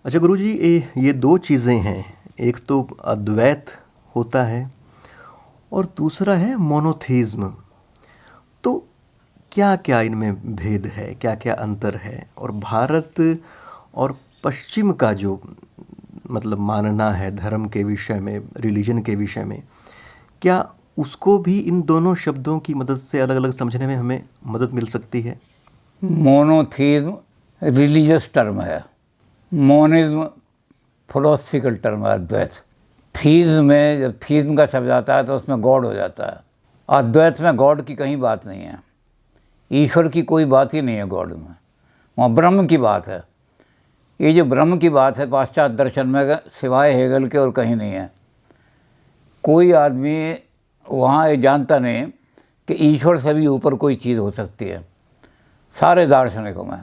अच्छा गुरुजी, ये दो चीज़ें हैं। एक तो अद्वैत होता है और दूसरा है मोनोथीज्म। तो क्या क्या इनमें भेद है, क्या क्या अंतर है? और भारत और पश्चिम का जो मतलब मानना है धर्म के विषय में, रिलीजन के विषय में, क्या उसको भी इन दोनों शब्दों की मदद से अलग अलग समझने में हमें मदद मिल सकती है? मोनोथीज्म रिलीजियस टर्म है, मोनिज्म फिलोसफिकल टर्म है। अद्वैत थीज्म में जब थीज्म का शब्द आता है तो उसमें गॉड हो जाता है। अद्वैत में गॉड की कहीं बात नहीं है, ईश्वर की कोई बात ही नहीं है गॉड में, वहाँ ब्रह्म की बात है। ये जो ब्रह्म की बात है पाश्चात्य दर्शन में सिवाय हेगल के और कहीं नहीं है। कोई आदमी वहाँ ये जानता नहीं कि ईश्वर से भी ऊपर कोई चीज़ हो सकती है। सारे दार्शनिकों में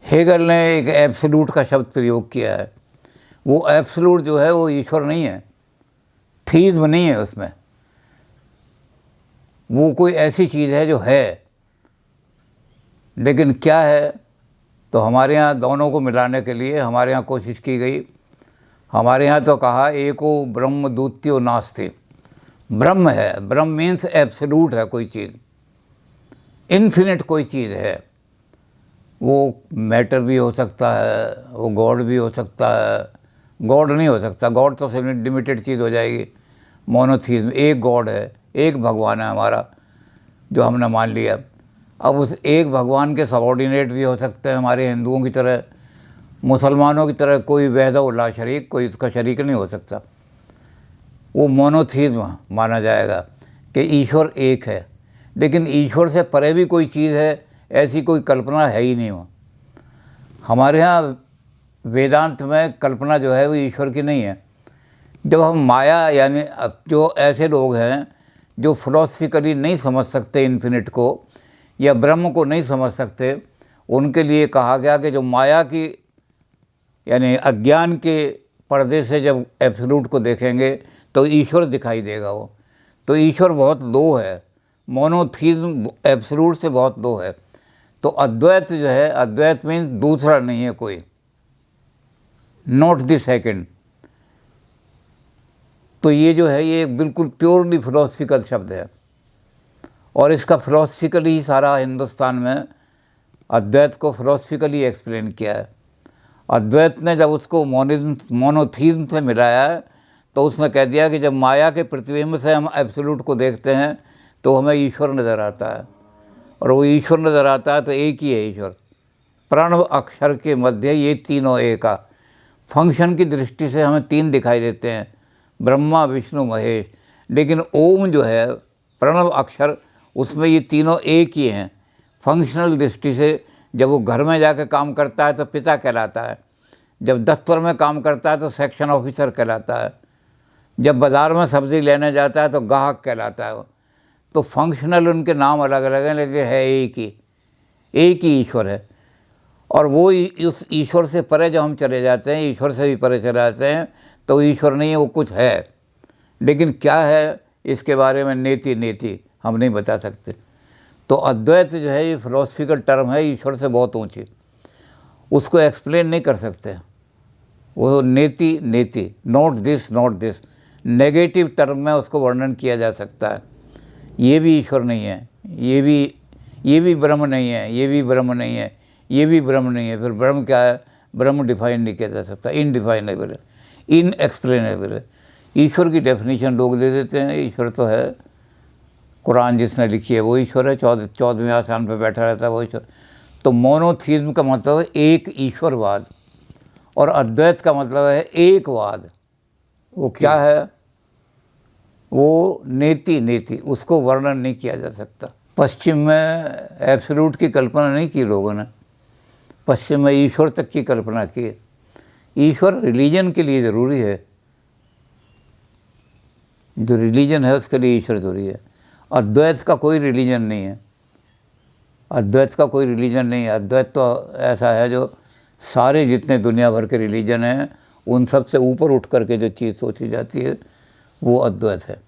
हेगल ने एक एब्सोल्यूट का शब्द प्रयोग किया है। वो एब्सोल्यूट जो है वो ईश्वर नहीं है, थीज्म नहीं है उसमें। वो कोई ऐसी चीज़ है जो है, लेकिन क्या है तो हमारे यहाँ दोनों को मिलाने के लिए हमारे यहाँ कोशिश की गई। हमारे यहाँ तो कहा एको ब्रह्म द्वितीयो नास्ति। ब्रह्म है, ब्रह्म मीन्स एब्सोल्यूट है, कोई चीज़ इन्फिनिट कोई चीज़ है। वो मैटर भी हो सकता है, वो गॉड भी हो सकता है। गॉड नहीं हो सकता, गॉड तो सिर्फ लिमिटेड चीज़ हो जाएगी। मोनोथीज्म, एक गॉड है, एक भगवान है हमारा जो हमने मान लिया। अब उस एक भगवान के सबॉर्डिनेट भी हो सकते हैं हमारे हिंदुओं की तरह, मुसलमानों की तरह कोई वहदहु ला शरीक, कोई उसका शरीक नहीं हो सकता। वो मोनोथीज्म माना जाएगा कि ईश्वर एक है, लेकिन ईश्वर से परे भी कोई चीज़ है, ऐसी कोई कल्पना है ही नहीं। वो हमारे यहाँ वेदांत में कल्पना जो है वो ईश्वर की नहीं है। जब हम माया यानी अब जो ऐसे लोग हैं जो फिलोसफिकली नहीं समझ सकते इन्फिनिट को या ब्रह्म को नहीं समझ सकते, उनके लिए कहा गया कि जो माया की यानी अज्ञान के पर्दे से जब एब्सोल्यूट को देखेंगे तो ईश्वर दिखाई देगा। वो तो ईश्वर बहुत लो है, मोनोथीज्म एब्सोल्यूट से बहुत लो है। तो अद्वैत जो है, अद्वैत मीन्स दूसरा नहीं है कोई, नॉट द सेकंड। तो ये जो है ये बिल्कुल प्योरली फिलोसफिकल शब्द है, और इसका फिलोसफिकली ही सारा हिंदुस्तान में अद्वैत को फिलोसफिकली एक्सप्लेन किया है। अद्वैत ने जब उसको मोनोथीज्म से मिलाया है तो उसने कह दिया कि जब माया के प्रतिबिंब से हम एब्सोल्यूट को देखते हैं तो हमें ईश्वर नज़र आता है, और वो ईश्वर नज़र आता है तो एक ही है ईश्वर। प्रणव अक्षर के मध्य ये तीनों एक का फंक्शन की दृष्टि से हमें तीन दिखाई देते हैं, ब्रह्मा विष्णु महेश, लेकिन ओम जो है प्रणव अक्षर, उसमें ये तीनों एक ही हैं। फंक्शनल दृष्टि से जब वो घर में जाकर काम करता है तो पिता कहलाता है, जब दफ्तर में काम करता है तो सेक्शन ऑफिसर कहलाता है, जब बाज़ार में सब्ज़ी लेने जाता है तो ग्राहक कहलाता है। तो फंक्शनल उनके नाम अलग अलग हैं, लेकिन है एक ही ईश्वर है। और वो उस ईश्वर से परे जब हम चले जाते हैं, ईश्वर से भी परे चले जाते हैं, तो ईश्वर नहीं है, वो कुछ है, लेकिन क्या है इसके बारे में नेति हम नहीं बता सकते। तो अद्वैत जो है ये फिलोसफिकल टर्म है, ईश्वर से बहुत ऊँची, उसको एक्सप्लेन नहीं कर सकते। वो नेति नॉट दिस नेगेटिव टर्म में उसको वर्णन किया जा सकता है। ये भी ईश्वर नहीं है, ये भी ब्रह्म नहीं है, ये भी ब्रह्म नहीं है, ये भी ब्रह्म नहीं है। फिर ब्रह्म क्या है? ब्रह्म डिफाइन नहीं किया जा सकता, इनडिफाइनेबल है, इनएक्सप्लेनेबल है। ईश्वर की डेफिनेशन लोग दे देते हैं, ईश्वर तो है, कुरान जिसने लिखी है वो ईश्वर है, 14वें आसमान पर बैठा रहता है वो ईश्वर। तो मोनोथीज्म का मतलब है एक ईश्वरवाद, और अद्वैत का मतलब है एकवाद। वो क्या है? वो नेति उसको वर्णन नहीं किया जा सकता। पश्चिम में एब्सोल्यूट की कल्पना नहीं की लोगों ने, पश्चिम में ईश्वर तक की कल्पना की है। ईश्वर रिलीजन के लिए ज़रूरी है, जो रिलीजन है उसके लिए ईश्वर ज़रूरी है। अद्वैत का कोई रिलीजन नहीं है, अद्वैत का कोई रिलीजन नहीं है। अद्वैत तो ऐसा है जो सारे जितने दुनिया भर के रिलीजन हैं उन सब से ऊपर उठ करके जो चीज़ सोची जाती है वो अद्वैत है।